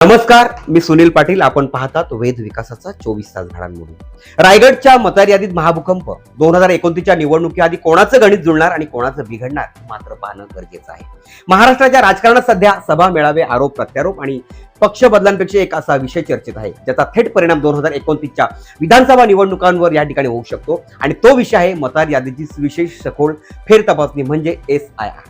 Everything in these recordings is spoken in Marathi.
नमस्कार, मी सुनील पाटील. आपण पाहतात वेध विकासाचा 24 तास घडामोडी. रायगडच्या मतदार यादीत महाभूकंप. 2029च्या निवडणुकीआधी कोणाचं गणित जुळणार आणि कोणाचं बिघडणार मात्र पाहणं गरजेचं आहे. महाराष्ट्राच्या राजकारणात सध्या सभा, मेळावे, आरोप प्रत्यारोप आणि पक्ष बदलांपेक्षा एक असा विषय चर्चेत आहे ज्याचा थेट परिणाम 2029च्या विधानसभा निवडणुकांवर या ठिकाणी होऊ शकतो. आणि तो विषय आहे मतदार यादीची विशेष सखोल फेरतपासणी म्हणजे SIR.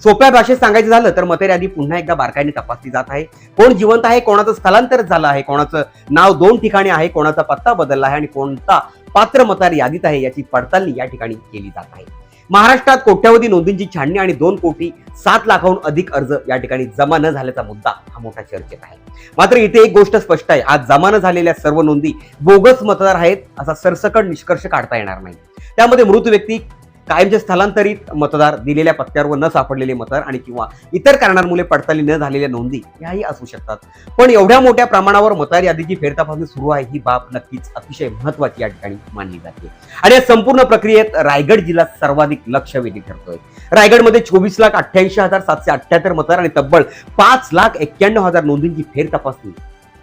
सोप्या भाषेत सांगायचं झालं तर मतदार यादी पुन्हा एकदा बारकाईने तपासली जात आहे. कोण जिवंत आहे, कोणाचं स्थलांतर झालं आहे, कोणाचं नाव 2 ठिकाणी आहे, कोणाचा पत्ता बदलला आहे आणि कोणता पात्र मतदार यादीत आहे याची पडताळणी या ठिकाणी केली जात आहे. महाराष्ट्रात कोट्यावधी नोंदींची छाननी आणि 2,07,00,000हून अधिक अर्ज या ठिकाणी जमा न झाल्याचा मुद्दा हा मोठा चर्चेत आहे. मात्र इथे एक गोष्ट स्पष्ट आहे, आज जमा न झालेल्या सर्व नोंदी बोगस मतदार आहेत असा सरसकट निष्कर्ष काढता येणार नाही. त्यामध्ये मृत व्यक्ती, कायमचे स्थलांतरित मतदार, दिलेल्या पत्त्यावर न सापडलेले मतदार आणि किंवा इतर कारणांमुळे पडताळणी न झालेल्या नोंदी याही असू शकतात. पण एवढ्या मोठ्या प्रमाणावर मतदार यादीची फेरतपासणी सुरू आहे ही बाब नक्कीच अतिशय महत्त्वाची या ठिकाणी मानली जाते. आणि या संपूर्ण प्रक्रियेत रायगड जिल्हा सर्वाधिक लक्षवेधी ठरतोय. रायगडमध्ये 24,88,778 मतदार आणि तब्बल 5,91,000 नोंदींची फेरतपासणी.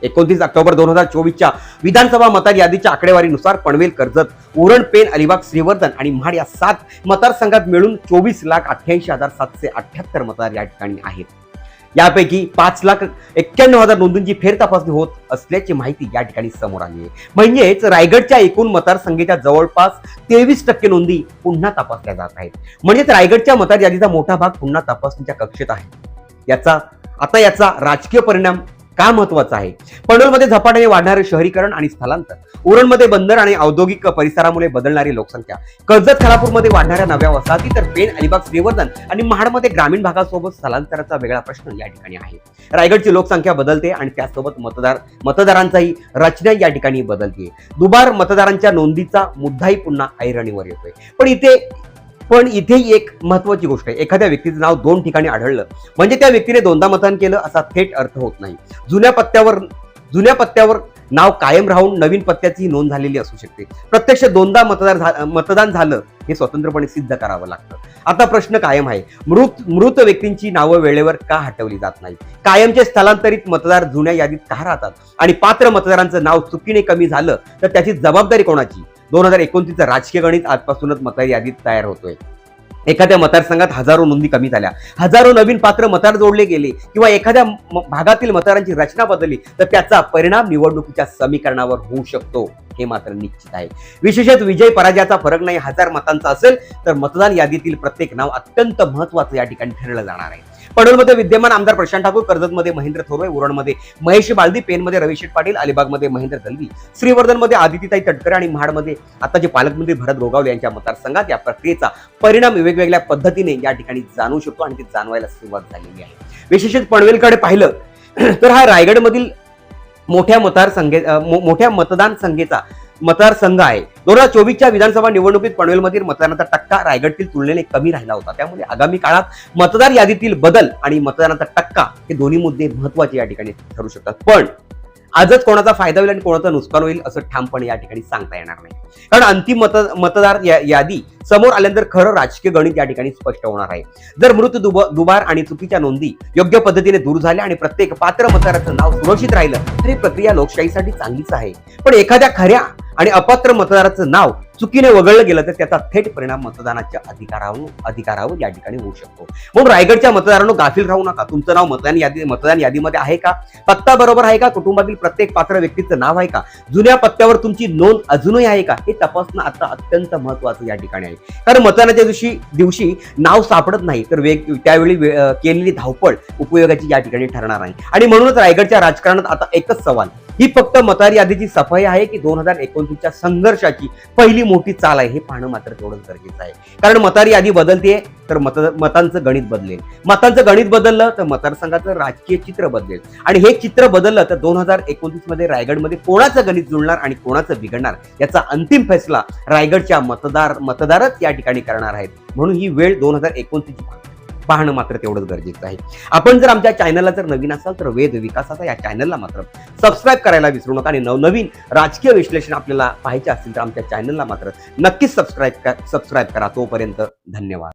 29 ऑक्टोबर 2024च्या विधानसभा मतदार यादीच्या आकडेवारीनुसार पनवेल, कर्जत, उरण, पेण, अलिबाग, श्रीवर्धन आणि महाड या 7 मतदारसंघात मिळून 24,88,778 मतदार या ठिकाणी आहेत. यापैकी 5,91,000 नोंदींची फेरतपासणी होत असल्याची माहिती या ठिकाणी समोर आली आहे. म्हणजेच रायगडच्या एकूण मतदारसंख्येच्या जवळपास 23% नोंदी पुन्हा तपासल्या जात आहेत. म्हणजेच रायगडच्या मतदार यादीचा मोठा भाग पुन्हा तपासणीच्या कक्षेत आहे. याचा राजकीय परिणाम का महत्वाचा आहे? पनवेलमध्ये झपाट्याने वाढणारे शहरीकरण आणि स्थलांतर, उरणमध्ये बंदर आणि औद्योगिक परिसरामुळे बदलणारी लोकसंख्या, कर्जत, खालापूरमध्ये वाढणाऱ्या नव्या वसाहती, तर पेण, अलिबाग, श्रीवर्धन आणि महाडमध्ये ग्रामीण भागासोबत स्थलांतराचा वेगळा प्रश्न या ठिकाणी आहे. रायगडची लोकसंख्या बदलते आणि त्यासोबत मतदारांचाही रचना या ठिकाणी बदलते. दुबार मतदारांच्या नोंदीचा मुद्दाही पुन्हा ऐरणीवर येतोय. पण इथेही एक महत्वाची गोष्ट आहे, एखाद्या व्यक्तीचं नाव 2 ठिकाणी आढळलं म्हणजे त्या व्यक्तीने 2दा मतदान केलं असा थेट अर्थ होत नाही. जुन्या पत्त्यावर नाव कायम राहून नवीन पत्त्याची नोंद झालेली असू शकते. प्रत्यक्ष 2दा मतदान झालं हे स्वतंत्रपणे सिद्ध करावं लागतं. आता प्रश्न कायम आहे, मृत व्यक्तींची नावं वेळेवर का हटवली जात नाही? कायमचे स्थलांतरित मतदार जुन्या यादीत का राहतात? आणि पात्र मतदारांचं नाव चुकीने कमी झालं तर त्याची जबाबदारी कोणाची? 2029चं राजकीय गणित आजपासूनच मतदार यादीत तयार होतोय. एखाद्या मतदारसंघात हजारो नोंदी कमी झाल्या, हजारो नवीन पात्र मतदार जोडले गेले किंवा एखाद्या भागातील मतदारांची रचना बदलली तर त्याचा परिणाम निवडणुकीच्या समीकरणावर होऊ शकतो हे मात्र निश्चित आहे. विशेषत विजय पराजयाचा फरक नाही 1000 मतांचा असेल तर मतदान यादीतील प्रत्येक नाव अत्यंत महत्वाचं या ठिकाणी ठरलं जाणार आहे. पनवेलमध्ये विद्यमान आमदार प्रशांत ठाकूर, कर्जतमध्ये महेंद्र थोरवे, उरणमध्ये महेश बालदी, पेणमध्ये रविशेठ पाटील, अलिबागमध्ये महेंद्र दलवी, श्रीवर्धनमध्ये आदितीताई तटकरे आणि महाडमध्ये आता जे पालकमंत्री भरत गोगावले यांच्या मतदारसंघात या प्रक्रियेचा परिणाम वेगवेगळ्या पद्धतीने या ठिकाणी जाणू शकतो आणि ते जाणवायला सुरुवात झालेली आहे. विशेषतः पनवेलकडे पाहिलं तर हा रायगडमधील मोठ्या मतदारसंघ आहे. 2024च्या विधानसभा निवडणुकीत पनवेलमधील मतदानाचा टक्का रायगडतील तुलनेने कमी राहिला होता. त्यामुळे आगामी काळात मतदार यादीतील बदल आणि मतदानाचा टक्का हे दोन्ही मुद्दे महत्वाचे या ठिकाणी ठरू शकतात. पण आजच कोणाचा फायदा होईल आणि कोणाचं नुकसान होईल असं ठामपणे या ठिकाणी सांगता येणार नाही. कारण अंतिम मतदार यादी समोर आल्यानंतर खरं राजकीय गणित या ठिकाणी स्पष्ट होणार आहे. जर मृत, दुबार आणि चुकीच्या नोंदी योग्य पद्धतीने दूर झाल्या आणि प्रत्येक पात्र मतदाराचं नाव सुरक्षित राहिलं तर ही प्रक्रिया लोकशाहीसाठी चांगलीच आहे. पण एखाद्या खऱ्या आणि अपात्र मतदाराचं नाव चुकीने वगळलं गेलं तर त्याचा थेट परिणाम मतदानाच्या अधिकारावर या ठिकाणी होऊ शकतो. म्हणून रायगडच्या मतदारांनो गाफील राहू नका. तुमचं नाव मतदान यादीमध्ये आहे का? पत्ता बरोबर आहे का? कुटुंबातील प्रत्येक पात्र व्यक्तीचं नाव आहे का? जुन्या पत्त्यावर तुमची नोंद अजूनही आहे का? हे तपासणं आता अत्यंत महत्वाचं या ठिकाणी आहे. कारण मतदानाच्या दिवशी नाव सापडत नाही तर त्यावेळी केलेली धावपळ उपयोगाची या ठिकाणी ठरणार नाही. आणि म्हणूनच रायगडच्या राजकारणात आता एकच सवाल, ही फक्त मतदार यादीची सफाई आहे की 2029च्या संघर्षाची पहिली मोठी चाल आहे हे पाहणं मात्र तेवढंच गरजेचं आहे. कारण मतदार यादी बदलते तर मतांचं गणित बदलेल. मतांचं गणित बदललं तर मतदारसंघाचं राजकीय चित्र बदलेल. आणि हे चित्र बदललं तर 2029 मध्ये रायगडमध्ये कोणाचं गणित जुळणार आणि कोणाचं बिघडणार याचा अंतिम फैसला रायगडच्या मतदारच या ठिकाणी करणार आहेत. म्हणून ही वेळ 2029ची पाहणं मात्र तेवढंच गरजेचं आहे. आपण जर आमच्या चॅनलला जर नवीन असाल तर वेध विकासाचा या चॅनलला मात्र सबस्क्राईब करायला विसरू नका. आणि नवनवीन राजकीय विश्लेषण आपल्याला पाहायचे असतील तर आमच्या चॅनलला मात्र नक्कीच सबस्क्राईब करा. तोपर्यंत धन्यवाद.